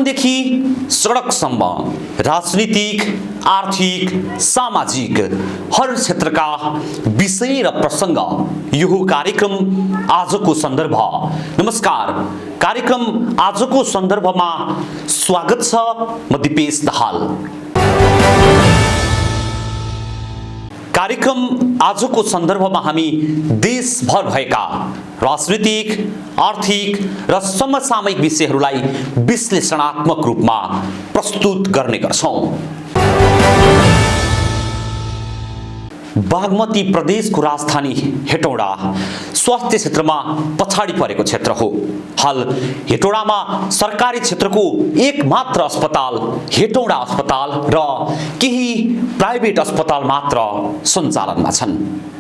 शासनदेखि सडकसम्म राजनीतिक, आर्थिक, सामाजिक हर क्षेत्रका विषय र प्रसङ्ग यो कार्यक्रम आजको सन्दर्भ। नमस्कार, कार्यक्रम आजको सन्दर्भमा स्वागत छ। म दिपेश दाहाल। कार्यक्रम आजको सन्दर्भमा हामी देशभर भएका राजनीतिक, आर्थिक र समसामयिक विषयहरूलाई विश्लेषणात्मक रूपमा प्रस्तुत गर्ने गर्छौं। बागमती प्रदेशको राजधानी हेटौडा स्वास्थ्य क्षेत्रमा पछाडि परेको क्षेत्र हो। हाल हेटौडामा सरकारी क्षेत्रको एक मात्र अस्पताल हेटौडा अस्पताल र केही प्राइभेट अस्पताल मात्र सञ्चालनमा छन्।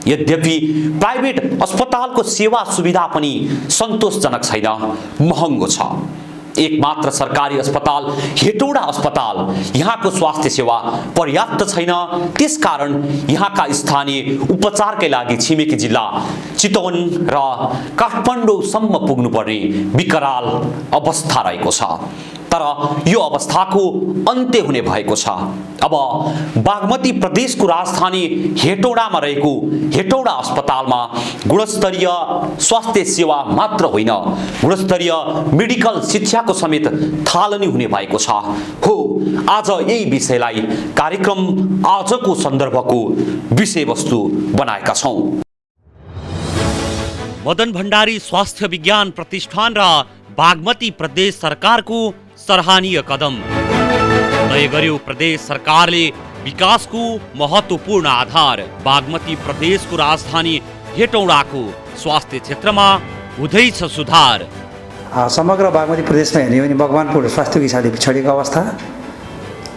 यद्यपि प्राइभेट अस्पतालको सेवा सुविधा पनि सन्तोषजनक छैन, महँगो छ। एक मात्र सरकारी अस्पताल हेटौडा अस्पताल यहाँको स्वास्थ्य सेवा पर्याप्त छैन। त्यसकारण यहाँका स्थानीय उपचारकै लागि छिमेकी जिल्ला चितवन र काठमाडौँसम्म पुग्नुपर्ने विकराल अवस्था रहेको छ। तर यो अवस्थाको अन्त्य हुने भएको छ। अब बागमती प्रदेशको राजधानी हेटौडामा रहेको हेटौडा अस्पतालमा गुणस्तरीय स्वास्थ्य सेवा मात्र होइन, गुणस्तरीय मेडिकल शिक्षाको समेत थालनी हुने भएको छ। हो, आज यही विषयलाई कार्यक्रम आजको सन्दर्भको विषयवस्तु बनाएका छौं। मदन भण्डारी स्वास्थ्य विज्ञान प्रतिष्ठान र बागमती प्रदेश सरकारको सराहनीय कदम। तय गर्यो प्रदेश सरकारले विकासको महत्त्वपूर्ण आधार। बागमती प्रदेशको राजधानी हेटौडाको स्वास्थ्य क्षेत्रमा हुँदैछ सुधार। समग्र बागमती प्रदेशमा हेर्ने हो भने मकवानपुर स्वास्थ्यको हिसाबले पिछडिएको अवस्था,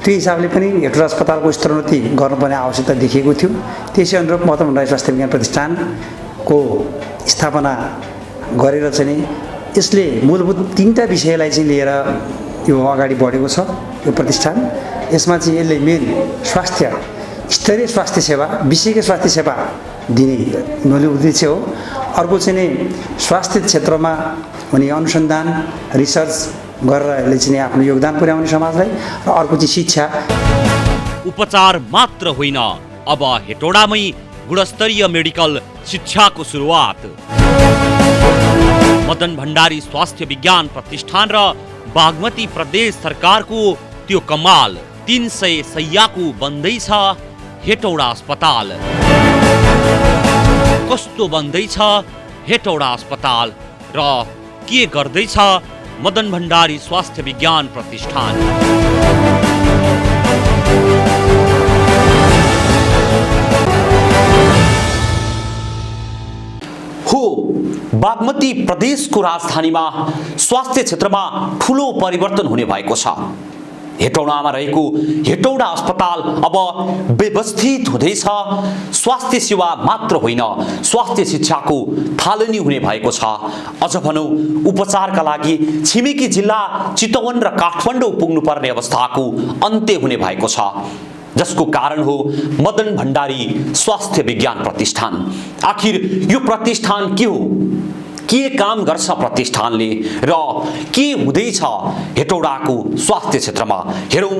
त्यो हिसाबले पनि हेटौडा अस्पतालको स्तरोन्नति गर्नुपर्ने आवश्यकता देखिएको थियो। त्यसै अनुरूप मदन भण्डारी स्वास्थ्य विज्ञान प्रतिष्ठानको स्थापना गरेर चाहिँ यसले मूलभूत तीनटा विषयलाई चाहिँ लिएर यो अगाडि बढेको छ यो प्रतिष्ठान। यसमा चाहिँ यसले मेन स्वास्थ्य स्तरीय स्वास्थ्य सेवा, विषयकै स्वास्थ्य सेवा दिने मूल उद्देश्य हो। अर्को चाहिँ नि स्वास्थ्य क्षेत्रमा हुने अनुसन्धान रिसर्च गरेर यसले चाहिँ आफ्नो योगदान पुर्याउने समाजलाई, र अर्को चाहिँ शिक्षा। उपचार मात्र होइन, अब हेटौडामै गुणस्तरीय मेडिकल शिक्षाको सुरुवात। मदन भण्डारी स्वास्थ्य विज्ञान प्रतिष्ठान र बागमती प्रदेश सरकारको त्यो कमाल 300 शैय्याको बन्दैछ हेटौडा अस्पताल। कस्तो बन्दैछ हेटौडा अस्पताल र के गर्दैछ मदन भण्डारी स्वास्थ्य विज्ञान प्रतिष्ठान? हो, बागमती प्रदेशको राजधानीमा स्वास्थ्य क्षेत्रमा ठुलो परिवर्तन हुने भएको छ। हेटौडामा रहेको हेटौडा अस्पताल अब व्यवस्थित हुँदैछ। स्वास्थ्य सेवा मात्र होइन, स्वास्थ्य शिक्षाको थालनी हुने भएको छ। अझ भनौँ, उपचारका लागि छिमेकी जिल्ला चितवन र काठमाडौँ पुग्नुपर्ने अवस्थाको अन्त्य हुने भएको छ, जसको कारण हो मदन भण्डारी स्वास्थ्य विज्ञान प्रतिष्ठान। आखिर यो प्रतिष्ठान के हो, के काम गर्छ प्रतिष्ठानले र के हुँदैछ हेटौडाको स्वास्थ्य क्षेत्रमा? हेरौँ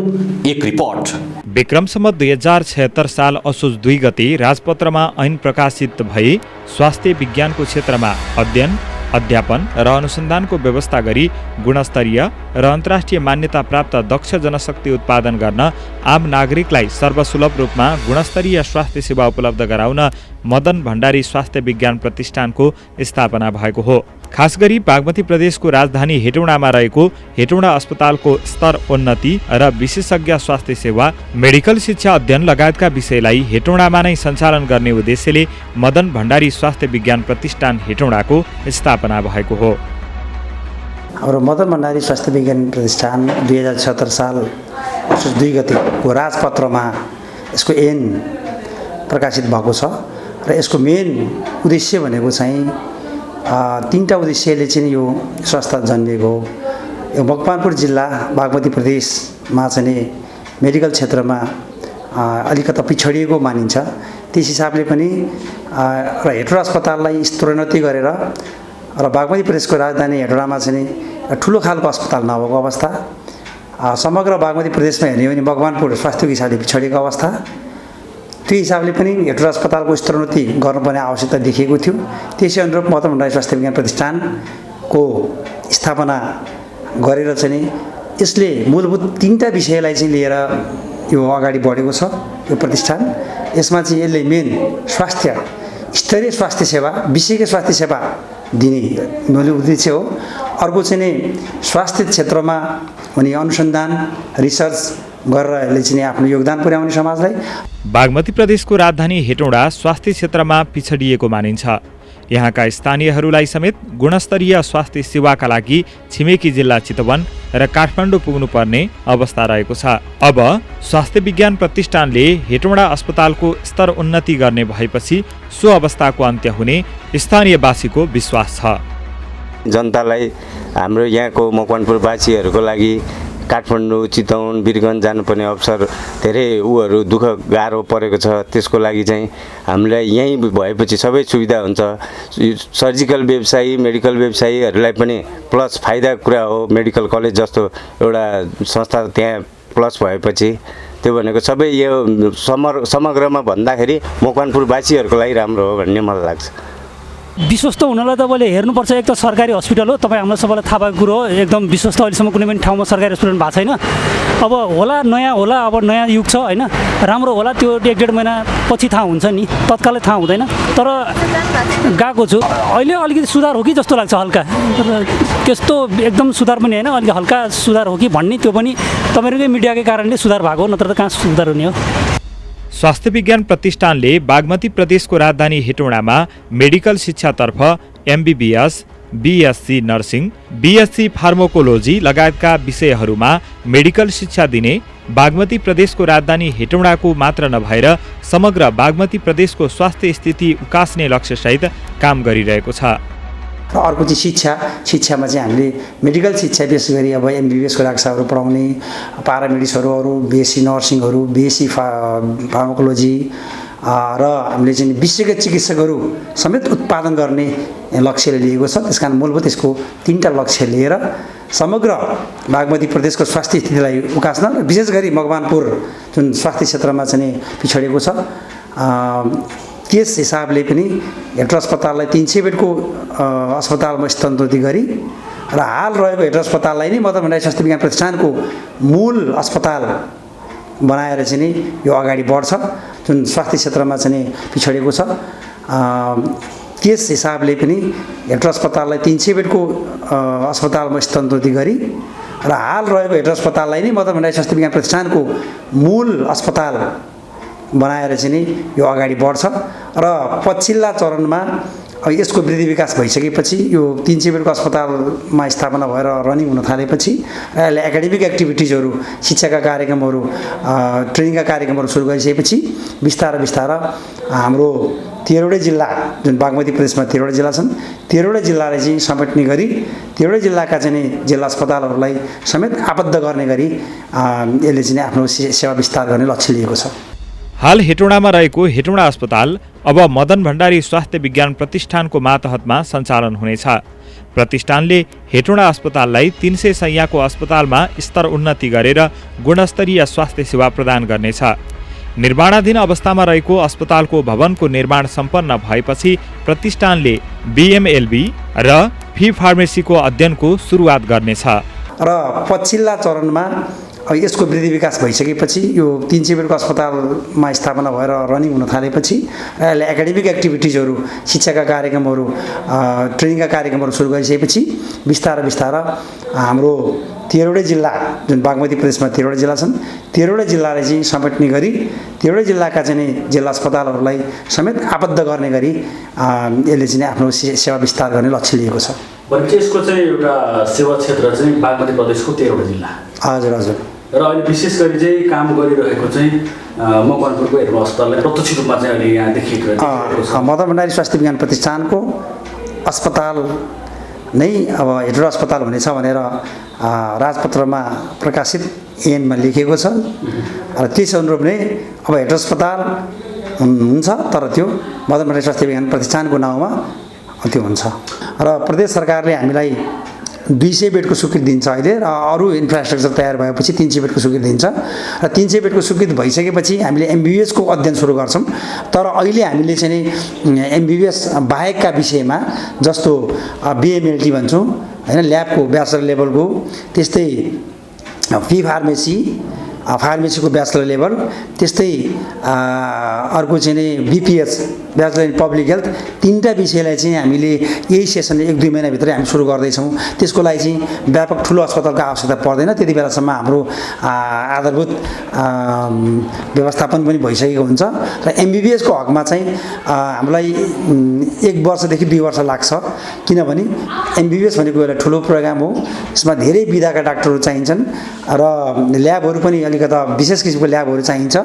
एक रिपोर्ट। विक्रम सम्वत 2076 साल असोज 2 गते राजपत्रमा ऐन प्रकाशित भई स्वास्थ्य विज्ञानको क्षेत्रमा अध्ययन, अध्यापन र अनुसन्धानको व्यवस्था गरी गुणस्तरीय र अन्तर्राष्ट्रिय मान्यता प्राप्त दक्ष जनशक्ति उत्पादन गर्न आम नागरिकलाई सर्वसुलभ रूपमा गुणस्तरीय स्वास्थ्य सेवा उपलब्ध गराउन मदन भण्डारी स्वास्थ्य विज्ञान प्रतिष्ठानको स्थापना भएको हो। खास गरी बागमती प्रदेशको राजधानी हेटौडामा रहेको हेटौडा अस्पतालको स्तर उन्नति र विशेषज्ञ स्वास्थ्य सेवा, मेडिकल शिक्षा अध्ययन लगायतका विषयलाई हेटौडामा नै सञ्चालन गर्ने उद्देश्यले मदन भण्डारी स्वास्थ्य विज्ञान प्रतिष्ठान हेटौडाको स्थापना भएको हो। हाम्रो मदन भण्डारी स्वास्थ्य विज्ञान प्रतिष्ठान 2076 साल असोज 2 गतेको राजपत्रमा यसको ऐन प्रकाशित भएको छ र यसको मेन उद्देश्य भनेको चाहिँ तीनटा उद्देश्यले चाहिँ यो संस्था जन्मिएको हो। यो मकवानपुर जिल्ला बागमती प्रदेशमा चाहिँ मेडिकल क्षेत्रमा अलिकता पिछडिएको मानिन्छ। त्यस हिसाबले पनि र हेटौडा अस्पताललाई स्तरोन्नति गरेर र बागमती प्रदेशको राजधानी हेटौडामा चाहिँ ठुलो खालको अस्पताल नभएको अवस्था समग्र बागमती प्रदेशमा हेर्ने हो भने मकवानपुर स्वास्थ्यको हिसाबले पिछडिएको अवस्था, त्यो हिसाबले पनि हेटौँडा अस्पतालको स्तरोन्नति गर्नुपर्ने आवश्यकता देखिएको थियो। त्यसै अनुरूप मदन भण्डारी स्वास्थ्य विज्ञान प्रतिष्ठानको स्थापना गरेर चाहिँ यसले मूलभूत 3टा विषयलाई चाहिँ लिएर यो अगाडि बढेको छ। यो प्रतिष्ठान यसमा चाहिँ यसले मेन स्वास्थ्य, स्तरीय स्वास्थ्य सेवा, विषयकै स्वास्थ्य सेवा दिने मूल उद्देश्य हो। अर्को चाहिँ नि स्वास्थ्य क्षेत्रमा हुने अनुसन्धान, रिसर्च गरेर यसले चाहिँ आफ्नो योगदान पुर्याउने समाजलाई। बागमती प्रदेशको राजधानी हेटौँडा स्वास्थ्य क्षेत्रमा पिछडिएको मानिन्छ। यहाँका स्थानीयहरूलाई समेत गुणस्तरीय स्वास्थ्य सेवाका लागि छिमेकी जिल्ला चितवन र काठमाडौँ पुग्नुपर्ने अवस्था रहेको छ। अब स्वास्थ्य विज्ञान प्रतिष्ठानले हेटौँडा अस्पतालको स्तर उन्नति गर्ने भएपछि सो अवस्थाको अन्त्य हुने स्थानीयवासीको विश्वास छ। जनतालाई हाम्रो यहाँको मकवानपुरवासीहरूको लागि काठमाडौँ, चितवन, वीरगञ्ज जानुपर्ने अवसर धेरै दुःख गाह्रो परेको छ। त्यसको लागि चाहिँ हामीलाई यहीँ भएपछि सबै सुविधा हुन्छ। सर्जिकल व्यवसायी, मेडिकल व्यवसायीहरूलाई पनि प्लस फाइदा कुरा हो। मेडिकल कलेज जस्तो एउटा संस्था त्यहाँ प्लस भएपछि त्यो भनेको सबै यो समग्रमा भन्दाखेरि मकवानपुरवासीहरूको लागि राम्रो हो भन्ने मलाई लाग्छ। विश्वस्त हुनलाई तपाईँले हेर्नुपर्छ। एक त सरकारी हस्पिटल हो, तपाईँ हामीलाई सबैलाई थाहा भएको कुरो हो। एकदम विश्वस्त अहिलेसम्म कुनै पनि ठाउँमा सरकारी हस्पिटल भएको छैन। अब होला नयाँ होला, अब नयाँ युग छ होइन, राम्रो होला, त्यो 1-1.5 महिना पछि थाहा हुन्छ नि, तत्कालै थाहा हुँदैन। तर गएको छु, अहिले अलिकति सुधार हो कि जस्तो लाग्छ, हल्का। त्यस्तो एकदम सुधार पनि होइन, अलिकति हल्का सुधार हो कि भन्ने, त्यो पनि तपाईँहरूकै मिडियाकै कारणले सुधार भएको हो, नत्र त कहाँ सुधार हुने हो। स्वास्थ्य विज्ञान प्रतिष्ठानले बागमती प्रदेशको राजधानी हेटौँडामा मेडिकल शिक्षातर्फ MBBS, BSc nursing, BSc pharmacology लगायतका विषयहरूमा मेडिकल शिक्षा दिने बागमती प्रदेशको राजधानी हेटौँडाको मात्र नभएर समग्र बागमती प्रदेशको स्वास्थ्य स्थिति उकास्ने लक्ष्यसहित काम गरिरहेको छ। र अर्को चाहिँ शिक्षामा चाहिँ हामीले मेडिकल शिक्षा विशेष गरी अब MBBSको डाक्टरहरू पढाउने, पारामेडिक्सहरू, अरू BSc नर्सिङहरू, BSc फार्माकोलोजी र हामीले चाहिँ विशेषज्ञ चिकित्सकहरू समेत उत्पादन गर्ने लक्ष्यले लिएको छ। त्यसकारण मूलभूत यसको 3टा लक्ष्य लिएर समग्र बागमती प्रदेशको स्वास्थ्य स्थितिलाई उकास्न र विशेष गरी मकवानपुर जुन स्वास्थ्य क्षेत्रमा चाहिँ पिछडिएको छ, त्यस हिसाबले पनि हेटौँडा अस्पताललाई 300 बेडको अस्पतालमा स्थानान्तरित गरी र हाल रहेको हेटौँडा अस्पताललाई नै मदन भण्डारी स्वास्थ्य विज्ञान प्रतिष्ठानको मूल अस्पताल बनाएर चाहिँ नि यो अगाडि बढ्छ। जुन स्वास्थ्य क्षेत्रमा चाहिँ पिछडिएको छ, त्यस हिसाबले पनि हेटौँडा अस्पताललाई 300 बेडको अस्पतालमा स्थानान्तरित गरी र हाल रहेको हेटौँडा अस्पताललाई नै मदन भण्डारी स्वास्थ्य विज्ञान प्रतिष्ठानको मूल अस्पताल बनाएर चाहिँ नि यो अगाडि बढ्छ। र पछिल्ला चरणमा यसको वृद्धि विकास भइसकेपछि यो 300 बेडको अस्पतालमा स्थापना भएर रनिङ हुन थालेपछि र यसले एकाडेमिक एक्टिभिटिजहरू, शिक्षाका कार्यक्रमहरू, ट्रेनिङका कार्यक्रमहरू सुरु गरिसकेपछि बिस्तारै हाम्रो 13वटै जिल्ला, जुन बागमती प्रदेशमा 13वटा जिल्ला छन्, 13वटा जिल्लालाई चाहिँ समेट्ने गरी 13वटै जिल्लाका चाहिँ जिल्ला अस्पतालहरूलाई समेत आबद्ध गर्ने गरी यसले चाहिँ आफ्नो सेवा विस्तार गर्ने लक्ष्य लिएको छ। हाल हेटौँडामा रहेको हेटौँडा अस्पताल अब मदन भण्डारी स्वास्थ्य विज्ञान प्रतिष्ठानको मातहतमा सञ्चालन हुनेछ। प्रतिष्ठानले हेटौँडा अस्पताललाई 300 शैय्याको अस्पतालमा स्तर उन्नति गरेर गुणस्तरीय स्वास्थ्य सेवा प्रदान गर्नेछ। निर्माणाधीन अवस्थामा रहेको अस्पतालको भवनको निर्माण सम्पन्न भएपछि प्रतिष्ठानले BMLB र फी फार्मेसीको अध्ययनको सुरुवात गर्नेछ। र पछिल्ला चरणमा यसको वृद्धि विकास भइसकेपछि यो 300 बेडको अस्पतालमा स्थापना भएर रनिङ हुन थालेपछि र यसले एकाडेमिक एक्टिभिटिजहरू, शिक्षाका कार्यक्रमहरू, ट्रेनिङका कार्यक्रमहरू सुरु गरिसकेपछि बिस्तारै हाम्रो 13वटै जिल्ला, जुन बागमती प्रदेशमा 13वटा जिल्ला छन्, 13वटा जिल्लालाई चाहिँ समेट्ने गरी 13वटा जिल्लाका चाहिँ जिल्ला अस्पतालहरूलाई समेत आबद्ध गर्ने गरी यसले चाहिँ आफ्नो सेवा विस्तार गर्ने लक्ष्य लिएको छ। भनेपछि यसको चाहिँ एउटा सेवा क्षेत्र चाहिँ बागमती प्रदेशको 13वटा जिल्ला। हजुर। र अहिले विशेष गरी चाहिँ काम गरिरहेको चाहिँ मकवानपुरको हेटौँडा अस्पताललाई प्रत्यक्ष रूपमा चाहिँ अहिले यहाँ देखिएको छ। मदन भण्डारी स्वास्थ्य विज्ञान प्रतिष्ठानको अस्पताल नै अब हेटौँडा अस्पताल हुनेछ भनेर राजपत्रमा प्रकाशित ऐनमा लेखिएको छ र त्यस अनुरूप नै अब हेटौँडा अस्पताल हुन्छ, तर त्यो मदन भण्डारी स्वास्थ्य विज्ञान प्रतिष्ठानको नाउँमा त्यो हुन्छ। र प्रदेश सरकारले हामीलाई 200 बेडको स्वीकृति दिन्छ अहिले र अरू इन्फ्रास्ट्रक्चर तयार भएपछि 300 बेडको स्वीकृति दिन्छ र 300 बेडको स्वीकृति भइसकेपछि हामीले एमबिबिएसको अध्ययन सुरु गर्छौँ। तर अहिले हामीले चाहिँ एमबिबिएस बाहेकका विषयमा जस्तो बिएमएलटी भन्छौँ हैन, ल्याबको ब्याचलर लेभलको, त्यस्तै फार्मेसीको ब्याचलर लेभल, त्यस्तै अर्को चाहिँ नि बिपिएच ब्याचलर इन पब्लिक हेल्थ, तीनटा विषयलाई चाहिँ हामीले यही सेसनले 1-2 महिनाभित्रै हामी सुरु गर्दैछौँ। त्यसको लागि चाहिँ व्यापक ठुलो अस्पतालको आवश्यकता पर्दैन। त्यति बेलासम्म हाम्रो आधारभूत व्यवस्थापन पनि भइसकेको हुन्छ र एमबिबिएसको हकमा चाहिँ हामीलाई 1 वर्षदेखि 2 वर्ष लाग्छ, किनभने एमबिबिएस भनेको एउटा ठुलो प्रोग्राम हो। यसमा धेरै विधाका डाक्टरहरू चाहिन्छन् र ल्याबहरू पनि अलिकता विशेष किसिमको ल्याबहरू चाहिन्छ,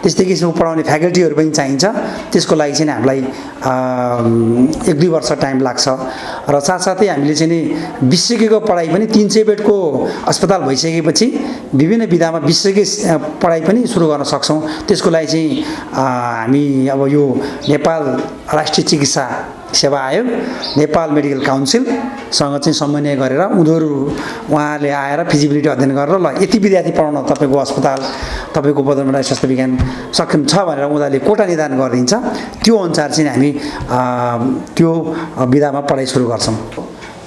त्यस्तै किसिमको पढाउने फ्याकल्टीहरू पनि चाहिन्छ। त्यसको लागि चाहिँ हामीलाई 1-2 वर्ष टाइम लाग्छ र साथसाथै हामीले चाहिँ नि विशेषज्ञको पढाइ पनि 300 बेडको अस्पताल भइसकेपछि विभिन्न विधामा विशेषज्ञ पढाइ पनि सुरु गर्न सक्छौँ। त्यसको लागि चाहिँ हामी अब यो नेपाल राष्ट्रिय चिकित्सा सेवा आयोग, नेपाल मेडिकल काउन्सिलसँग चाहिँ समन्वय गरेर उहाँहरूले आएर फिजिबिलिटी अध्ययन गरेर ल यति विद्यार्थी पढाउन तपाईँको अस्पताल, तपाईँको मदनभण्डारी स्वास्थ्य विज्ञान सक्षम छ भनेर उनीहरूले कोटा निर्धारण गरिदिन्छ। त्यो अनुसार चाहिँ हामी त्यो विधामा पढाइ सुरु गर्छौँ।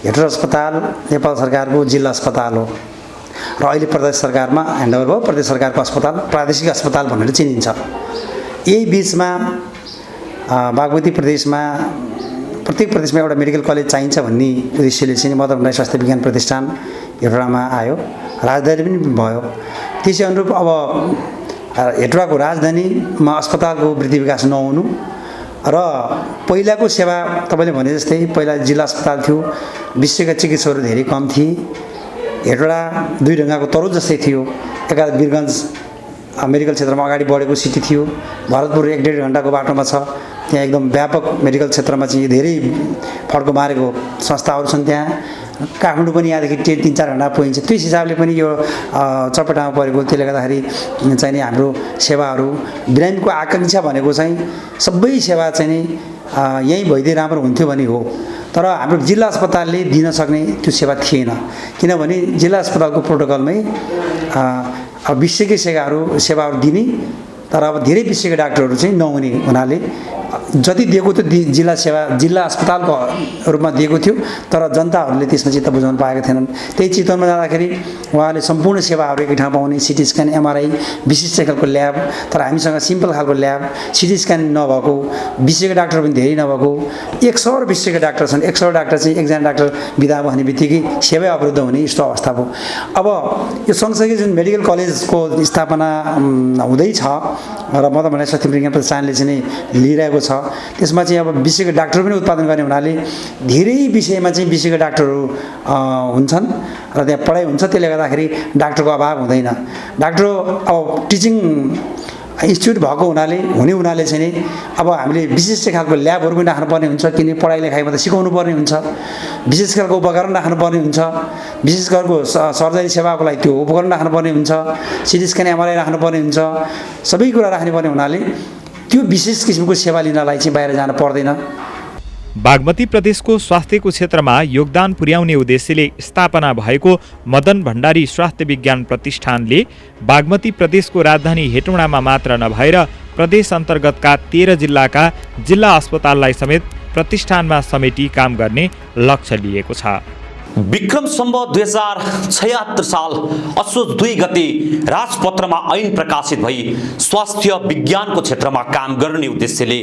हेटौँडा अस्पताल नेपाल सरकारको जिल्ला अस्पताल हो र अहिले प्रदेश सरकारमा ह्यान्डओभर भयो। प्रदेश सरकारको अस्पताल प्रादेशिक अस्पताल भनेर चिनिन्छ। यही बिचमा बागमती प्रदेशमा प्रत्येक प्रदेशमा एउटा मेडिकल कलेज चाहिन्छ भन्ने उद्देश्यले चाहिँ मदनभण्डारी स्वास्थ्य विज्ञान प्रतिष्ठान हेटौँडामा आयो, राजधानी पनि भयो। त्यसै अनुरूप अब हेटौँडाको राजधानीमा अस्पतालको वृद्धि विकास नहुनु र पहिलाको सेवा तपाईँले भने जस्तै पहिला जिल्ला अस्पताल थियो, विशेषज्ञ चिकित्सकहरू धेरै कम थिए। हेटौँडा 2 ढुङ्गाको तरुल जस्तै थियो। एकाध वीरगञ्ज मेडिकल क्षेत्रमा अगाडि बढेको सिटी थियो। भरतपुर 1-1.5 घन्टाको बाटोमा छ। त्यहाँ एकदम व्यापक मेडिकल क्षेत्रमा चाहिँ धेरै फड्को मारेको संस्थाहरू छन्। त्यहाँ काठमाडौँ पनि यहाँदेखि 3-4 घन्टा पुगिन्छ। त्यस हिसाबले पनि यो चपेटामा परेको, त्यसले गर्दाखेरि चाहिँ नि हाम्रो सेवाहरू बिरामीको आकाङ्क्षा भनेको चाहिँ सबै सेवा चाहिँ नि यहीँ भइदिए राम्रो हुन्थ्यो भने हो। तर हाम्रो जिल्ला अस्पतालले दिन सक्ने त्यो सेवा थिएन, किनभने जिल्ला अस्पतालको प्रोटोकलमै अब विशेषज्ञ सेवाहरू दिने, तर अब धेरै विशेषज्ञ डाक्टरहरू चाहिँ नहुने हुनाले जति दिएको त्यो जिल्ला अस्पतालको रूपमा दिएको थियो, तर जनताहरूले त्यसमा चित्त बुझाउन पाएका थिएनन्। त्यही चितवनमा जाँदाखेरि उहाँले सम्पूर्ण सेवाहरू एकै ठाउँ पाउने, सिटी स्क्यान, एमआरआई, विशिष्ट खालको ल्याब, तर हामीसँग सिम्पल खालको ल्याब, सिटी स्क्यान नभएको, विशेषज्ञ डाक्टर पनि धेरै नभएको। 100 विशेषज्ञ डाक्टर छन्, 100 डाक्टर चाहिँ एकजना डाक्टर बिदा भन्ने बित्तिकै सेवै अवरुद्ध हुने यस्तो अवस्था भयो। अब यो सँगसँगै जुन मेडिकल कलेजको स्थापना हुँदैछ र मदनभण्डारी स्वास्थ्य विज्ञान प्रतिष्ठानले चाहिँ लिइरहेको छ, त्यसमा चाहिँ अब विशेषज्ञ डाक्टर पनि उत्पादन गर्ने हुनाले धेरै विषयमा चाहिँ विशेषज्ञ डाक्टरहरू हुन्छन् र त्यहाँ पढाइ हुन्छ। त्यसले गर्दाखेरि डाक्टरको अभाव हुँदैन। डाक्टर अब टिचिङ इन्स्टिट्युट भएको हुनाले चाहिँ नि अब हामीले विशिष्ट खालको ल्याबहरू पनि राख्नुपर्ने हुन्छ, किनकि पढाइ लेखाइमा त सिकाउनु पर्ने हुन्छ। विशेष खालको उपकरण राख्नुपर्ने हुन्छ, विशेष खालको सर्जरी सेवाको लागि त्यो उपकरण राख्नुपर्ने हुन्छ, सिटी स्क्यान, एमआरआई राख्नुपर्ने हुन्छ, सबै कुरा राख्नुपर्ने हुनाले त्यो विशेष किसिमको सेवा लिनलाई चाहिँ बाहिर जान पर्दैन। बागमती प्रदेशको स्वास्थ्यको क्षेत्रमा योगदान पुर्याउने उद्देश्यले स्थापना भएको मदन भण्डारी स्वास्थ्य विज्ञान प्रतिष्ठानले बागमती प्रदेशको राजधानी हेटौँडामा मात्र नभएर प्रदेश अन्तर्गतका 13 जिल्लाका जिल्ला अस्पताललाई समेत प्रतिष्ठानमा समेटी काम गर्ने लक्ष्य लिएको छ। विक्रम सम्वत 2076 साल असोज 2 गते राजपत्रमा ऐन प्रकाशित भई स्वास्थ्य विज्ञानको क्षेत्रमा काम गर्ने उद्देश्यले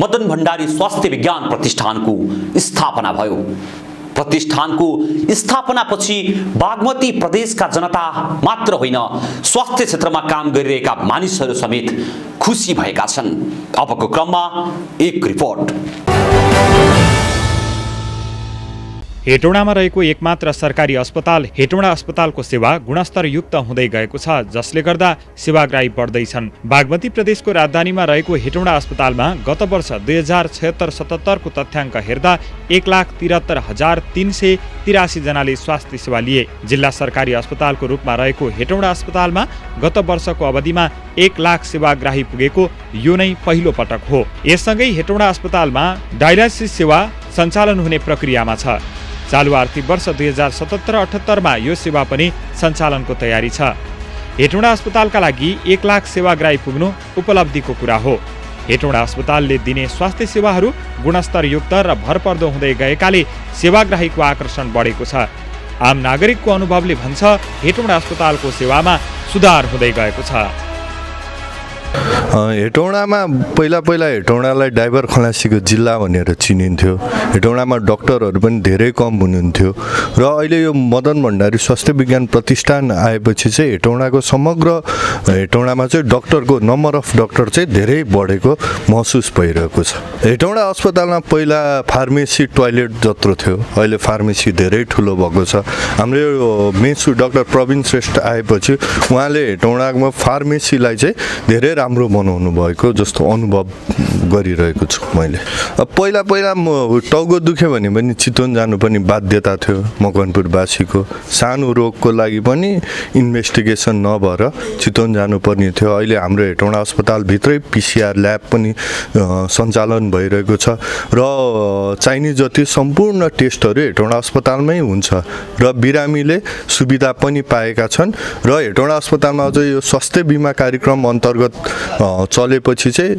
मदन भण्डारी स्वास्थ्य विज्ञान प्रतिष्ठानको स्थापना भयो। प्रतिष्ठानको स्थापनापछि बागमती प्रदेशका जनता मात्र होइन, स्वास्थ्य क्षेत्रमा काम गरिरहेका मानिसहरू समेत खुसी भएका छन्। अबको क्रममा एक रिपोर्ट। हेटौँडामा रहेको एकमात्र सरकारी अस्पताल हेटौँडा अस्पतालको सेवा गुणस्तरयुक्त हुँदै गएको छ, जसले गर्दा सेवाग्राही बढ्दैछन्। बागमती प्रदेशको राजधानीमा रहेको हेटौँडा अस्पतालमा गत वर्ष 2076-77 को तथ्याङ्क हेर्दा 1,73,383 जनाले स्वास्थ्य सेवा लिए। जिल्ला सरकारी अस्पतालको रूपमा रहेको हेटौँडा अस्पतालमा गत वर्षको अवधिमा 1 लाख सेवाग्राही पुगेको यो नै पहिलो पटक हो। यससँगै हेटौँडा अस्पतालमा डायलाइसिस सेवा सञ्चालन हुने प्रक्रियामा छ। चालु आर्थिक वर्ष 2077-78 यो सेवा पनि सञ्चालनको तयारी छ। हेटौँडा अस्पतालका लागि 1 लाख सेवाग्राही पुग्नु उपलब्धिको कुरा हो। हेटौँडा अस्पतालले दिने स्वास्थ्य सेवाहरू गुणस्तरयुक्त र भरपर्दो हुँदै गएकाले सेवाग्राहीको आकर्षण बढेको छ। आम नागरिकको अनुभवले भन्छ हेटौँडा अस्पतालको सेवामा सुधार हुँदै गएको छ। हेटौँडामा पहिला हेटौँडालाई ड्राइभर खलासीको जिल्ला भनेर चिनिन्थ्यो। हेटौँडामा डक्टरहरू पनि धेरै कम हुनुहुन्थ्यो र अहिले यो मदन भण्डारी स्वास्थ्य विज्ञान प्रतिष्ठान आएपछि चाहिँ हेटौँडाको समग्र हेटौँडामा चाहिँ डक्टरको नम्बर अफ डक्टर चाहिँ धेरै बढेको महसुस भइरहेको छ। हेटौँडा अस्पतालमा पहिला फार्मेसी टोयलेट जत्रो थियो, अहिले फार्मेसी धेरै ठुलो भएको छ। हाम्रो यो मेसु डाक्टर प्रवीण श्रेष्ठ आएपछि उहाँले हेटौँडामा फार्मेसीलाई चाहिँ धेरै राम्रो बनाउनु भएको जस्तो अनुभव गरिरहेको छु मैले। पहिला म टाउको दुख्यो भने पनि चितवन जानु पनि बाध्यता थियो मकवानपुरवासीको। सानो रोगको लागि पनि इन्भेस्टिगेसन नभएर चितवन जानुपर्ने थियो। अहिले हाम्रो हेटौँडा अस्पतालभित्रै PCR ल्याब पनि सञ्चालन भइरहेको छ र चाहिने जति सम्पूर्ण टेस्टहरू हेटौँडा अस्पतालमै हुन्छ र बिरामीले सुविधा पनि पाएका छन् र हेटौँडा अस्पतालमा अझ यो स्वास्थ्य बिमा कार्यक्रम अन्तर्गत चलेपछि चाहिँ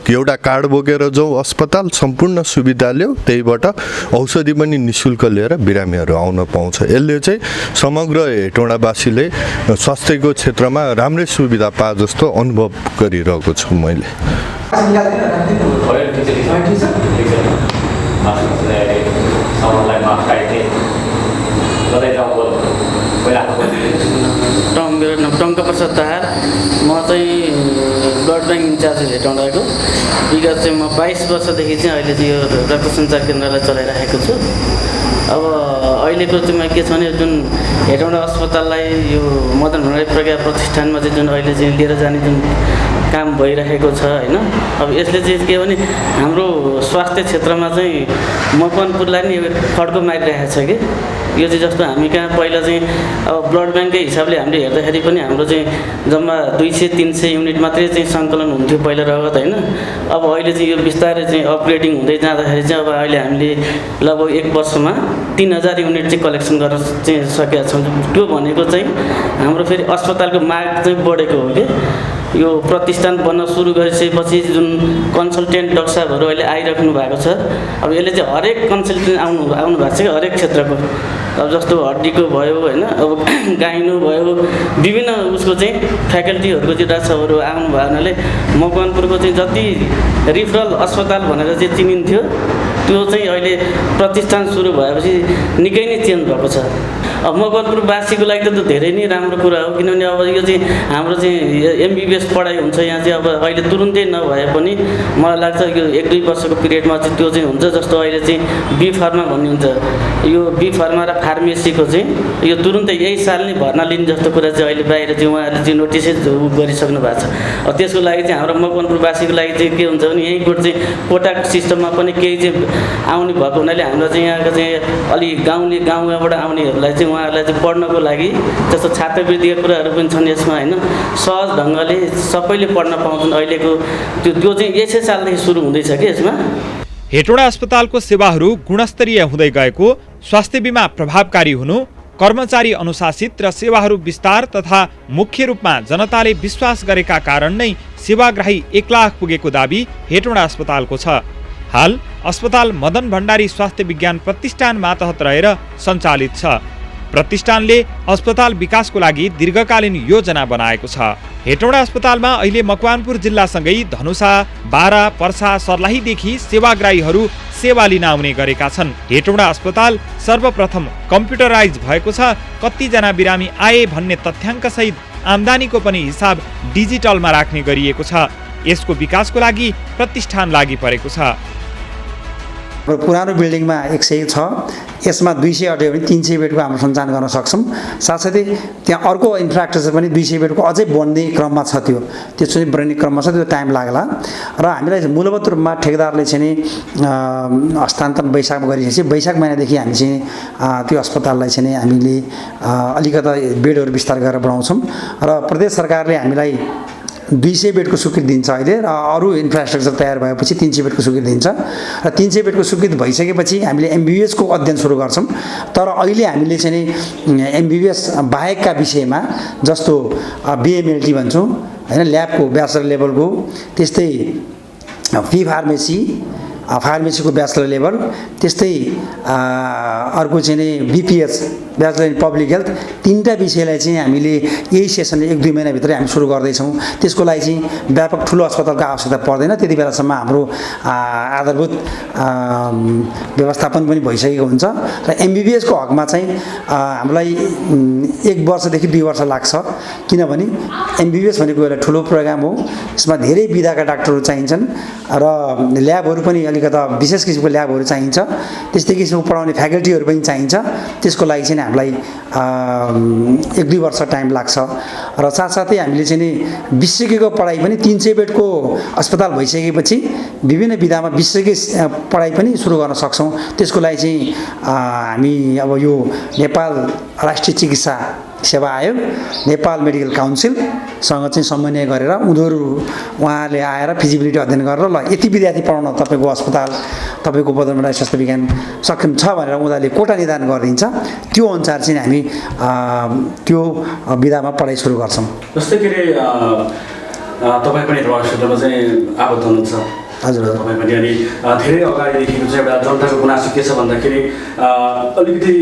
एउटा कार्ड बोकेर जाउँ अस्पताल, सम्पूर्ण सुविधा ल्याऊ, त्यहीबाट औषधि पनि निःशुल्क लिएर बिरामीहरू आउन पाउँछ। यसले चाहिँ समग्र हेटौँडावासीले स्वास्थ्यको क्षेत्रमा राम्रै सुविधा पाए जस्तो अनुभव गरिरहेको छु मैले। मेरो नाम टङ्क प्रसाद दाहाल। म चाहिँ ब्लड ब्याङ्क इन्चार्ज हेटौँडाको। विगत चाहिँ म 22 वर्षदेखि चाहिँ अहिले चाहिँ यो रक्त सञ्चार केन्द्रलाई चलाइरहेको छु। अब अहिलेको चाहिँ के छ भने जुन हेटौँडा अस्पताललाई यो मदन भण्डारी प्रज्ञा प्रतिष्ठानमा चाहिँ जुन अहिले चाहिँ लिएर जाने जुन काम भइरहेको छ होइन, अब यसले चाहिँ के भने हाम्रो स्वास्थ्य क्षेत्रमा चाहिँ मकवानपुरलाई नि फड्को मारिरहेको छ कि यो चाहिँ जस्तो हामी कहाँ पहिला चाहिँ अब ब्लड ब्याङ्ककै हिसाबले हामीले हेर्दाखेरि पनि हाम्रो चाहिँ जम्मा 200-300 युनिट मात्रै चाहिँ सङ्कलन हुन्थ्यो पहिला रगत होइन। अब अहिले चाहिँ यो बिस्तारै चाहिँ अपग्रेडिङ हुँदै जाँदाखेरि चाहिँ अब अहिले हामीले लगभग 1 वर्षमा 3000 युनिट चाहिँ कलेक्सन गर्न चाहिँ सकेका छौँ। त्यो भनेको चाहिँ हाम्रो फेरि अस्पतालको माग चाहिँ बढेको हो कि यो प्रतिष्ठान बन्न सुरु गरिसकेपछि जुन कन्सल्टेन्ट डाक्टर साहबहरू अहिले आइराख्नु भएको छ, अब यसले चाहिँ हरेक कन्सल्टेन्ट आउनु भएको छ कि हरेक क्षेत्रको। अब जस्तो हड्डीको भयो होइन, अब गाइनो भयो, विभिन्न उसको चाहिँ फ्याकल्टीहरूको चाहिँ डाक्टर साहबहरू आउनु भएको हुनाले मकवानपुरको चाहिँ जति रिफरल अस्पताल भनेर चाहिँ चिनिन्थ्यो त्यो चाहिँ अहिले प्रतिष्ठान सुरु भएपछि निकै नै चेन्ज भएको छ। अब मकवानपुरवासीको लागि त धेरै नै राम्रो कुरा हो, किनभने अब यो चाहिँ हाम्रो चाहिँ MBBS पढाइ हुन्छ यहाँ चाहिँ। अब अहिले तुरुन्तै नभए पनि मलाई लाग्छ यो 1-2 वर्षको पिरियडमा चाहिँ त्यो चाहिँ हुन्छ। जस्तो अहिले चाहिँ बी फार्मा भन्ने हुन्छ, यो बी फार्मा र फार्मेसीको चाहिँ यो तुरुन्तै यही साल नै भर्ना लिने जस्तो कुरा चाहिँ अहिले बाहिर चाहिँ उहाँहरूले चाहिँ नोटिसै गरिसक्नु भएको छ। अब त्यसको लागि चाहिँ हाम्रो मकवानपुरवासीको लागि चाहिँ के हुन्छ भने यहीँबाट चाहिँ कोटाको सिस्टममा पनि केही चाहिँ आउने भएको हुनाले हाम्रो चाहिँ यहाँको चाहिँ अलि गाउँबाट आउनेहरूलाई चाहिँ उहाँहरूलाई चाहिँ पढ्नको लागि जस्तो छात्रवृत्तिका कुराहरू पनि छन् यसमा होइन, सहज ढङ्गले सबैले पढ्न पाउँछन्। अहिलेको त्यो चाहिँ यसै सालदेखि सुरु हुँदैछ कि यसमा। हेटौँडा अस्पतालको सेवाहरू गुणस्तरीय हुँदै गएको, स्वास्थ्य बिमा प्रभावकारी हुनु, कर्मचारी अनुशासित र सेवाहरू विस्तार तथा मुख्य रूपमा जनताले विश्वास गरेका कारण नै सेवाग्राही 1 लाख पुगेको दाबी हेटौँडा अस्पतालको छ। हाल अस्पताल मदन भण्डारी स्वास्थ्य विज्ञान प्रतिष्ठान मातहत रहेर सञ्चालित छ। प्रतिष्ठानले अस्पताल विकासको लागि दीर्घकालीन योजना बनाएको छ। हेटौँडा अस्पतालमा अहिले मकवानपुर जिल्लासँगै धनुषा, बारा, पर्सा, सर्लाहीदेखि सेवाग्राहीहरू सेवा लिन आउने गरेका छन्। हेटौँडा अस्पताल सर्वप्रथम कम्प्युटराइज भएको छ। कतिजना बिरामी आए भन्ने तथ्याङ्कसहित आम्दानीको पनि हिसाब डिजिटलमा राख्ने गरिएको छ। यसको विकासको लागि प्रतिष्ठान लागि परेको छ। हाम्रो पुरानो बिल्डिङमा 100 छ, यसमा 200 अट्यो भने 300 बेडको हाम्रो सञ्चालन गर्न सक्छौँ। साथसाथै त्यहाँ अर्को इन्फ्रास्ट्रक्चर पनि 200 बेडको अझै बन्ने क्रममा छ। त्यो चाहिँ बन्ने क्रममा छ, त्यो टाइम लाग्ला। र हामीलाई मूलभूत रूपमा ठेकेदारले चाहिँ हस्तान्तरण वैशाखमा गरिसकेपछि वैशाख महिनादेखि हामी चाहिँ त्यो अस्पताललाई चाहिँ हामीले अलिकता बेडहरू विस्तार गरेर बढाउँछौँ। र प्रदेश सरकारले हामीलाई 200 बेडको स्वीकृति दिन्छ अहिले र अरू इन्फ्रास्ट्रक्चर तयार भएपछि 300 बेडको स्वीकृति दिन्छ र 300 बेडको स्वीकृति भइसकेपछि हामीले MBBS को अध्ययन सुरु गर्छौँ। तर अहिले हामीले चाहिँ MBBS बाहेकका विषयमा जस्तो BMLT भन्छौँ हैन, ल्याबको ब्याचलर लेभलको, त्यस्तै फार्मेसीको ब्याचलर लेभल, त्यस्तै अर्को चाहिँ नि BPH bachelor in public health, तीनटा विषयलाई चाहिँ हामीले यही सेसनले 1-2 महिनाभित्रै हामी सुरु गर्दैछौँ। त्यसको लागि चाहिँ व्यापक ठुलो अस्पतालको आवश्यकता पर्दैन। त्यति बेलासम्म हाम्रो आधारभूत व्यवस्थापन पनि भइसकेको हुन्छ र MBBS को हकमा चाहिँ हामीलाई 1 वर्षदेखि 2 वर्ष लाग्छ, किनभने MBBS भनेको एउटा ठुलो प्रोग्राम हो। यसमा धेरै विधाका डाक्टरहरू चाहिन्छन् र ल्याबहरू पनि अलिकता विशेष किसिमको ल्याबहरू चाहिन्छ, त्यस्तै किसिमको पढाउने फ्याकल्टीहरू पनि चाहिन्छ। त्यसको लागि चाहिँ हामीलाई 1-2 वर्ष टाइम लाग्छ र साथसाथै हामीले चाहिँ नि विशेषज्ञको पढाइ पनि 300 बेडको अस्पताल भइसकेपछि विभिन्न विधामा विशेषज्ञ पढाइ पनि सुरु गर्न सक्छौँ। त्यसको लागि चाहिँ हामी अब यो नेपाल राष्ट्रिय चिकित्सा सेवा आयोग, नेपाल मेडिकल काउन्सिलसँग चाहिँ समन्वय गरेर उहाँले आएर फिजिबिलिटी अध्ययन गरेर ल यति विद्यार्थी पढाउन तपाईँको अस्पताल, तपाईँको बदरमुरा स्वास्थ्य विज्ञान सक्षम छ भनेर उनीहरूले कोटा निर्धारण गरिदिन्छ। त्यो अनुसार चाहिँ हामी त्यो विधामा पढाइ सुरु गर्छौँ। जस्तै के अरे तपाईँ पनि रह क्षेत्रमा चाहिँ आबद्ध हुनुहुन्छ। हजुर, तपाईँ पनि अनि धेरै अगाडिदेखिको चाहिँ एउटा जनताको गुनासो के छ भन्दाखेरि अलिकति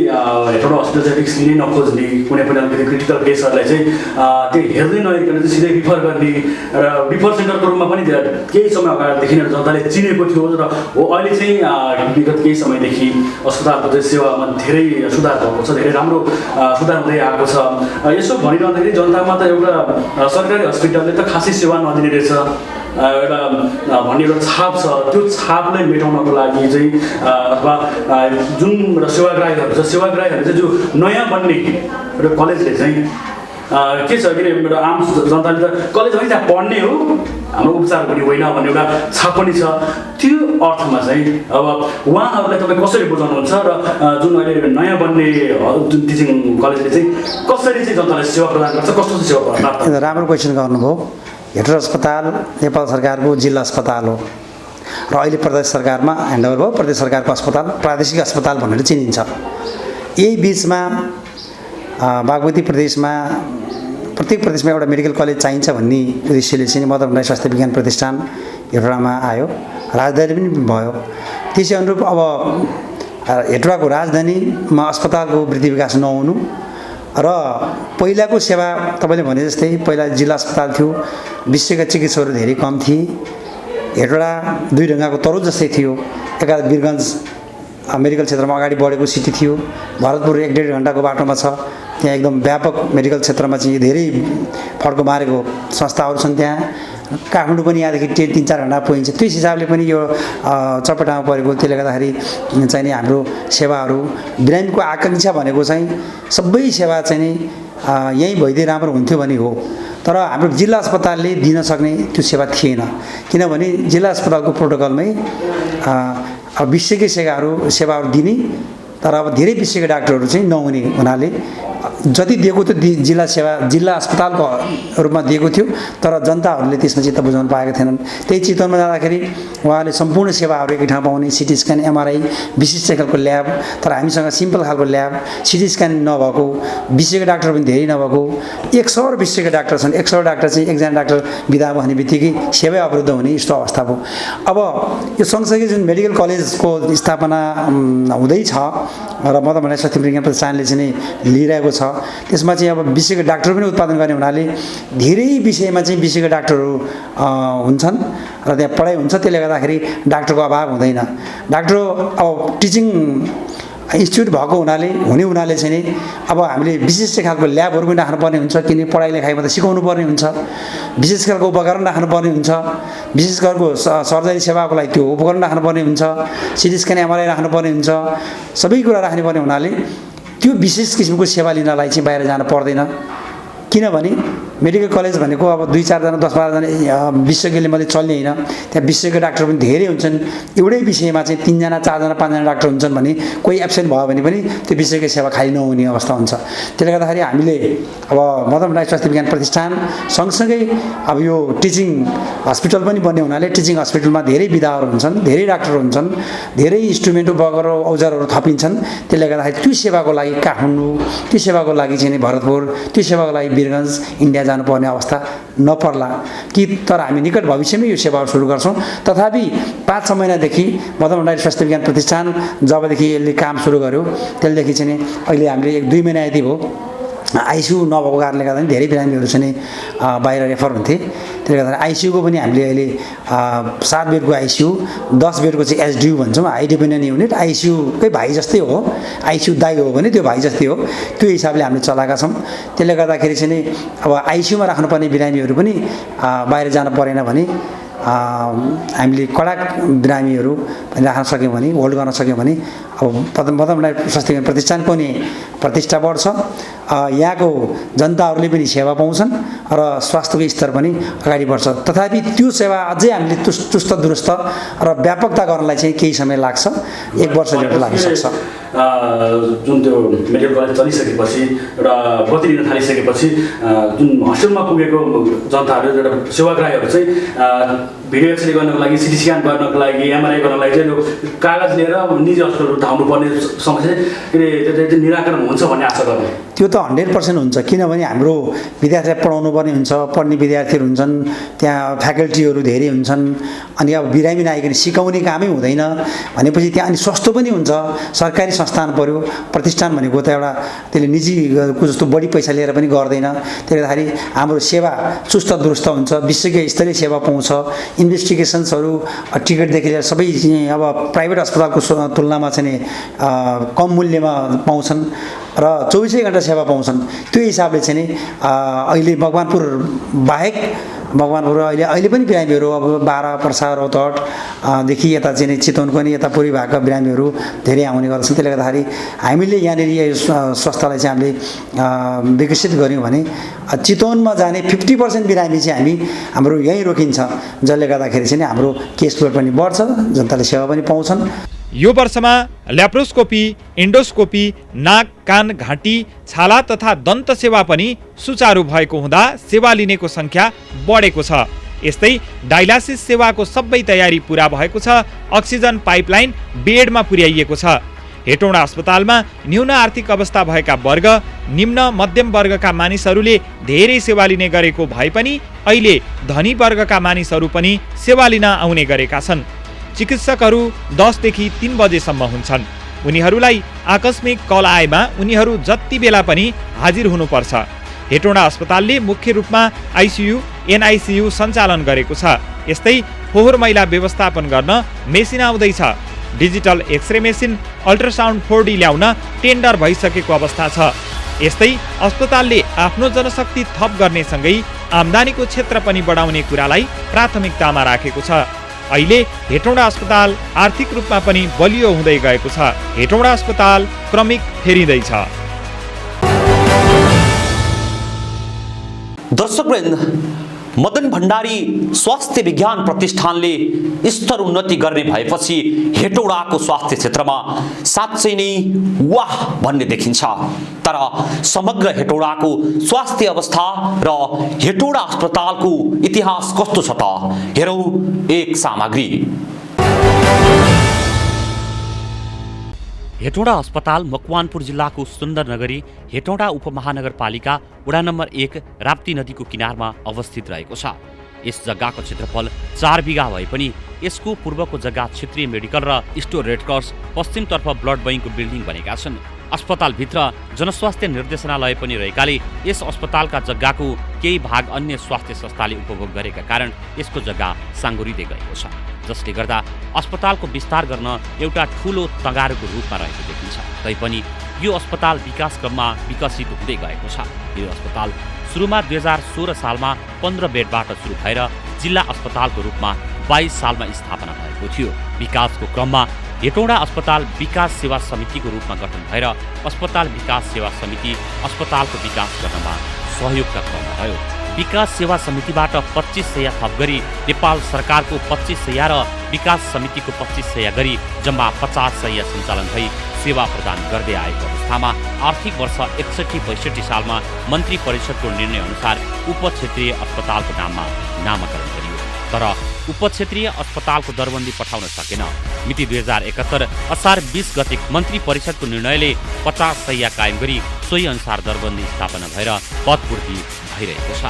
हेटौँडा हस्पिटल चाहिँ रिस्क लिनै नखोज्ने, कुनै पनि अलिकति क्रिटिकल केसहरूलाई चाहिँ त्यो हेर्दै नहेरिकन चाहिँ सिधै रिफर गर्ने र रिफर सेन्टरको रूपमा पनि केही समय अगाडिदेखि जनताले चिनेको थियो र अहिले चाहिँ विगत केही समयदेखि अस्पतालको चाहिँ सेवामा धेरै सुधार भएको छ, धेरै राम्रो सुधार हुँदै आएको छ। यसो भनिरहँदाखेरि जनतामा त एउटा सरकारी हस्पिटलले त खासै सेवा नदिने रहेछ एउटा भन्ने एउटा छाप छ। त्यो छापलाई मेटाउनको लागि चाहिँ अथवा जुन सेवाग्राहीहरू चाहिँ जो नयाँ बन्ने एउटा कलेजले चाहिँ के छ कि एउटा आम जनताले त कलेज होइन त्यहाँ पढ्ने हो, हाम्रो उपचार पनि होइन भन्ने एउटा छाप पनि छ। त्यो अर्थमा चाहिँ अब उहाँहरूलाई तपाईँ कसरी बुझाउनुहुन्छ र जुन अहिले नयाँ बन्ने जुन टिचिङ कलेजले चाहिँ कसरी चाहिँ जनतालाई सेवा प्रदान गर्छ, कस्तो सेवा प्रदान गर्छ? राम्रो क्वेसन गर्नुभयो। हेटौँडा अस्पताल नेपाल सरकारको जिल्ला अस्पताल हो र अहिले प्रदेश सरकारमा ह्यान्डओभर भयो। प्रदेश सरकारको अस्पताल प्रादेशिक अस्पताल भनेर चिनिन्छ। यही बिचमा बागमती प्रदेशमा प्रत्येक प्रदेशमा एउटा मेडिकल कलेज चाहिन्छ भन्ने उद्देश्यले चाहिँ मदन राई स्वास्थ्य विज्ञान प्रतिष्ठान हेटौँडामा आयो, राजधानी पनि भयो। त्यसै अनुरूप अब हेटौँडाको राजधानीमा अस्पतालको वृद्धि विकास नहुनु र पहिलाको सेवा तपाईँले भने जस्तै पहिला जिल्ला अस्पताल थियो, विशेषज्ञ चिकित्सकहरू धेरै कम थिए। हेटौँडा 2 ढुङ्गाको तरुल जस्तै थियो। एकाध वीरगञ्ज मेडिकल क्षेत्रमा अगाडि बढेको सिटी थियो, भरतपुर 1-1.5 घन्टाको बाटोमा छ। त्यहाँ एकदम व्यापक मेडिकल क्षेत्रमा चाहिँ धेरै फड्को मारेको संस्थाहरू छन्। त्यहाँ काठमाडौँ पनि यहाँदेखि 3-4 घन्टा पुगिन्छ। त्यस हिसाबले पनि यो चपेटामा परेको, त्यसले गर्दाखेरि चाहिँ नि हाम्रो सेवाहरू बिरामीको आकाङ्क्षा भनेको चाहिँ सबै सेवा चाहिँ नि यहीँ भइदिए राम्रो हुन्थ्यो भने हो। तर हाम्रो जिल्ला अस्पतालले दिन सक्ने त्यो सेवा थिएन, किनभने जिल्ला अस्पतालको प्रोटोकलमै विशेषज्ञ सेवाहरू दिने, तर अब धेरै विशेषज्ञ डाक्टरहरू चाहिँ नहुने हुनाले जति दिएको थियो जिल्ला अस्पतालको रूपमा दिएको थियो, तर जनताहरूले त्यसमा चित्त बुझाउन पाएका थिएनन्। त्यही चितवनमा जाँदाखेरि उहाँले सम्पूर्ण सेवाहरू एकै ठाउँ पाउने, सिटी स्क्यान, MRI, विशिष्ट खालको ल्याब, तर हामीसँग सिम्पल खालको ल्याब, सिटी स्क्यान नभएको, विशेषज्ञ डाक्टर पनि धेरै नभएको। 100 विशेषज्ञ डाक्टर छन्, 100 डाक्टर चाहिँ एकजना डाक्टर बिदा भन्ने बित्तिकै सेवै अवरुद्ध हुने यस्तो अवस्था भयो। अब यो सँगसँगै जुन मेडिकल कलेजको स्थापना हुँदैछ र मदन राई स्वास्थ्य विज्ञान प्रतिष्ठानले चाहिँ लिइरहेको छ, त्यसमा चाहिँ अब विशेषज्ञ डाक्टर पनि उत्पादन गर्ने हुनाले धेरै विषयमा चाहिँ विशेषज्ञ डाक्टरहरू हुन्छन् र त्यहाँ पढाइ हुन्छ। त्यसले गर्दाखेरि डाक्टरको अभाव हुँदैन। डाक्टर अब टिचिङ इन्स्टिट्युट भएको हुनाले चाहिँ नि अब हामीले विशिष्ट खालको ल्याबहरू पनि राख्नुपर्ने हुन्छ, किनभने पढाइ लेखाइमा त सिकाउनु पर्ने हुन्छ। विशेष खालको उपकरण राख्नुपर्ने हुन्छ, विशेष खालको सर्जरी सेवाको लागि त्यो उपकरण राख्नुपर्ने हुन्छ, सिटी स्क्यान, MRI राख्नुपर्ने हुन्छ, सबै कुरा राख्नुपर्ने हुनाले त्यो विशेष किसिमको सेवा लिनलाई चाहिँ बाहिर जान पर्दैन। किनभने मेडिकल कलेज भनेको अब 2-4 जना 10-12 जना विशेषज्ञले मात्रै चल्ने होइन, त्यहाँ विशेषज्ञ डाक्टर पनि धेरै हुन्छन्। एउटै विषयमा चाहिँ 3 जना 4 जना 5 जना डाक्टर हुन्छन् भने कोही एब्सेन्ट भयो भने पनि त्यो विशेषज्ञ सेवा खाली नहुने अवस्था हुन्छ। त्यसले गर्दाखेरि हामीले अब मदन भण्डारी स्वास्थ्य विज्ञान प्रतिष्ठान सँगसँगै अब यो टिचिङ हस्पिटल पनि बन्ने हुनाले टिचिङ हस्पिटलमा धेरै विधाहरू हुन्छन्, धेरै डाक्टर हुन्छन्, धेरै इन्स्ट्रुमेन्ट उपकरण औजारहरू थपिन्छन्। त्यसले गर्दाखेरि त्यो सेवाको लागि काठमाडौँ, त्यो सेवाको लागि चाहिँ भरतपुर, त्यो सेवाको लागि वीरगञ्ज, इन्डिया जानुपर्ने अवस्था नपर्ला कि। तर हामी निकट भविष्यमै यो सेवाहरू सुरु गर्छौँ। तथापि 5-6 महिनादेखि मदन भण्डारी स्वास्थ्य विज्ञान प्रतिष्ठान जबदेखि यसले काम सुरु गर्यो त्यसदेखि चाहिँ अहिले हामीले 1-2 महिना यति भयो आइसियु नभएको कारणले गर्दा धेरै बिरामीहरू चाहिँ बाहिर रेफर हुन्थे। त्यसले गर्दा आइसियुको पनि हामीले अहिले 7 बेडको आइसियु, 10 बेडको चाहिँ एसडियु भन्छौँ, हाई डिपेन्डेन्ट युनिट। आइसियुकै भाइ जस्तै हो, आइसियु दाइ हो भने त्यो भाइ जस्तै हो, त्यो हिसाबले हामीले चलाएका छौँ। त्यसले गर्दाखेरि चाहिँ अब आइसियुमा राख्नुपर्ने बिरामीहरू पनि बाहिर जानु परेन भने हामीले कडा बिरामीहरू राख्न सक्यौँ भने, होल्ड गर्न सक्यौँ भने अब मदन भण्डारी स्वास्थ्य विज्ञान प्रतिष्ठानको पनि प्रतिष्ठा बढ्छ, यहाँको जनताहरूले पनि सेवा पाउँछन् र स्वास्थ्यको स्तर पनि अगाडि बढ्छ। तथापि त्यो सेवा अझै हामीले चुस्त दुरुस्त र व्यापकता गर्नलाई चाहिँ केही समय लाग्छ, 1 वर्ष जस्तो लाग्न सक्छ। जुन त्यो मेडिकल कलेज चलिसकेपछि र बत्ती लिन थालिसकेपछि जुन हस्पिटलमा पुगेको जनताहरू, एउटा सेवाग्राहीहरू चाहिँ भिडियो एक्सरे गर्नको लागि, सिटी स्क्यान गर्नको लागि, एमआरआई गर्नको लागि चाहिँ कागज लिएर निजी हस्पिटलहरू धाउनु पर्ने समस्या त्यो निराकरण हुन्छ भन्ने आशा गर्ने। त्यो त 100% हुन्छ, किनभने हाम्रो विद्यार्थीलाई पढाउनु पर्ने हुन्छ, पढ्ने विद्यार्थीहरू हुन्छन्, त्यहाँ फ्याकल्टीहरू धेरै हुन्छन्, अनि अब बिरामी नआइकन सिकाउने कामै हुँदैन भनेपछि त्यहाँ अनि सस्तो पनि हुन्छ। सरकारी संस्थान पर्यो, प्रतिष्ठान भनेको त एउटा त्यसले निजीको जस्तो बढी पैसा लिएर पनि गर्दैन। त्यसले गर्दाखेरि हाम्रो सेवा चुस्त दुरुस्त हुन्छ, विशेषज्ञ स्तरीय सेवा पाउँछ, इन्भेस्टिगेसन्सहरू टिकटदेखि लिएर सबै अब प्राइभेट अस्पतालको तुलनामा चाहिँ कम मूल्यमा पाउँछन् र 24 घण्टा सेवा पाउँछन्। त्यो हिसाबले चाहिँ नि अहिले मकवानपुर बाहेक मकवानपुर अहिले पनि बिरामीहरू अब 12 पर्सा रौतहटदेखि यता चाहिँ चितवनको पनि यता पूर्वी भागका बिरामीहरू धेरै आउने गर्छन्। त्यसले गर्दाखेरि हामीले यहाँनिर यो स्वास्थ्यलाई चाहिँ हामीले विकसित गऱ्यौँ भने चितवनमा जाने 50% बिरामी चाहिँ हाम्रो यहीँ रोकिन्छ, जसले गर्दाखेरि चाहिँ हाम्रो केस लोड पनि बढ्छ, जनताले सेवा पनि पाउँछन्। यो वर्षमा ल्याप्रोस्कोपी, एन्डोस्कोपी, नाक, कान, घाँटी, छाला तथा दन्त सेवा पनि सुचारू भएको हुँदा सेवा लिनेको संख्या बढेको छ। यस्तै डायलासिस सेवाको सबै तयारी पूरा भएको छ। अक्सिजन पाइपलाइन बेडमा पुर्याइएको छ। हेटौँडा अस्पतालमा न्यून आर्थिक अवस्था भएका वर्ग, निम्न मध्यम वर्गका मानिसहरूले धेरै सेवा लिने गरेको भए पनि अहिले धनी वर्गका मानिसहरू पनि सेवा लिन आउने गरेका छन्। चिकित्सकहरू 10 देखि 3 बजेसम्म हुन्छन्। उनीहरूलाई आकस्मिक कल आएमा उनीहरू जति बेला पनि हाजिर हुनुपर्छ। हेटौँडा अस्पतालले मुख्य रूपमा आइसियु, एनआइसियु सञ्चालन गरेको छ। यस्तै फोहोर मैला व्यवस्थापन गर्न मेसिन आउँदैछ। Digital x-ray machine, ultrasound 4D ल्याउन टेन्डर भइसकेको अवस्था छ। यस्तै अस्पतालले आफ्नो जनशक्ति थप गर्नेसँगै आम्दानीको क्षेत्र पनि बढाउने कुरालाई प्राथमिकतामा राखेको छ। अहिले हेटौँडा अस्पताल आर्थिक रूपमा पनि बलियो हुँदै गएको छ। हेटौँडा अस्पताल क्रमिक फेरिँदैछ। दर्शकवृन्द, मदन भण्डारी स्वास्थ्य विज्ञान प्रतिष्ठानले स्तर उन्नति गर्ने भएपछि हेटौडाको स्वास्थ्य क्षेत्रमा साँच्चै नै वाह भन्ने देखिन्छ। तर समग्र हेटौडाको स्वास्थ्य अवस्था र हेटौडा अस्पतालको इतिहास कस्तो छ त हेरौँ एक सामग्री। हेटौडा अस्पताल मकवानपुर जिल्लाको सुन्दरनगरी हेटौडा उपमहानगरपालिका वडा नम्बर 1 राप्ती नदीको किनारमा अवस्थित रहेको छ। यस जग्गाको क्षेत्रफल 4 बिघा भए पनि यसको पूर्वको जग्गा क्षेत्रीय मेडिकल र स्टोर रेड क्रस, पश्चिमतर्फ ब्लड बैंकको बिल्डिङ बनेका छन्। अस्पतालभित्र जनस्वास्थ्य निर्देशनालय पनि रहेकाले यस अस्पतालका जग्गाको केही भाग अन्य स्वास्थ्य संस्थाले उपभोग गरेका कारण यसको जग्गा साँगुरिँदै गएको छ, जसले गर्दा अस्पतालको विस्तार गर्न एउटा ठूलो तगारोको रूपमा रहेको देखिन्छ। तैपनि यो अस्पताल विकास क्रममा विकसित हुँदै गएको छ। यो अस्पताल सुरुमा 2016 सालमा 15 बेडबाट सुरु भएर जिल्ला अस्पतालको रूपमा 22 सालमा स्थापना भएको थियो। विकासको क्रममा हेटौडा अस्पताल विकास सेवा समितिको रूपमा गठन भएर अस्पताल विकास सेवा समिति अस्पतालको विकास गर्नमा सहयोगका क्रममा रह्यो। विकास सेवा समितिबाट 2500 थप गरी नेपाल सरकारको 2500 र विकास समितिको 2500 गरी जम्मा 5000 सञ्चालन भई सेवा प्रदान गर्दै आएको अवस्थामा आर्थिक वर्ष 61-62 सालमा मन्त्री परिषदको निर्णय अनुसार उपक्षेत्रीय अस्पतालको नाममा नामाकरण गरियो। तर उपक्षेत्रीय अस्पतालको दरबन्दी पठाउन सकेन। मिति 2071 असार 20 गते मन्त्री परिषदको निर्णयले 50 शैय्या कायम गरी सोही अनुसार दरबन्दी स्थापना भएर पदपूर्ति भइरहेको छ।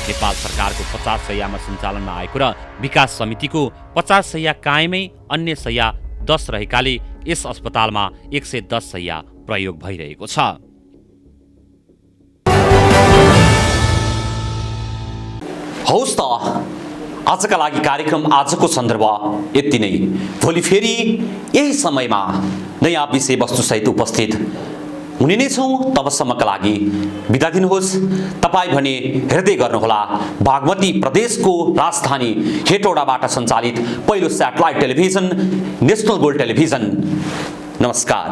नेपाल सरकारको 50 शैय्यामा सञ्चालनमा आएको र विकास समितिको 50 शैय्या कायमै अन्य शैय्या 10 रहेकाले यस अस्पतालमा 110 शैय्या प्रयोग भइरहेको छ। हौस् त आजका लागि कार्यक्रम आजको सन्दर्भ यति नै। भोलि फेरि यही समयमा नयाँ विषयवस्तुसहित उपस्थित हुने नै छौँ। तबसम्मका लागि बिदा दिनुहोस्। तपाईँ भने हेर्दै गर्नुहोला बागमती प्रदेशको राजधानी हेटौडाबाट सञ्चालित पहिलो satellite television national gold television. नमस्कार।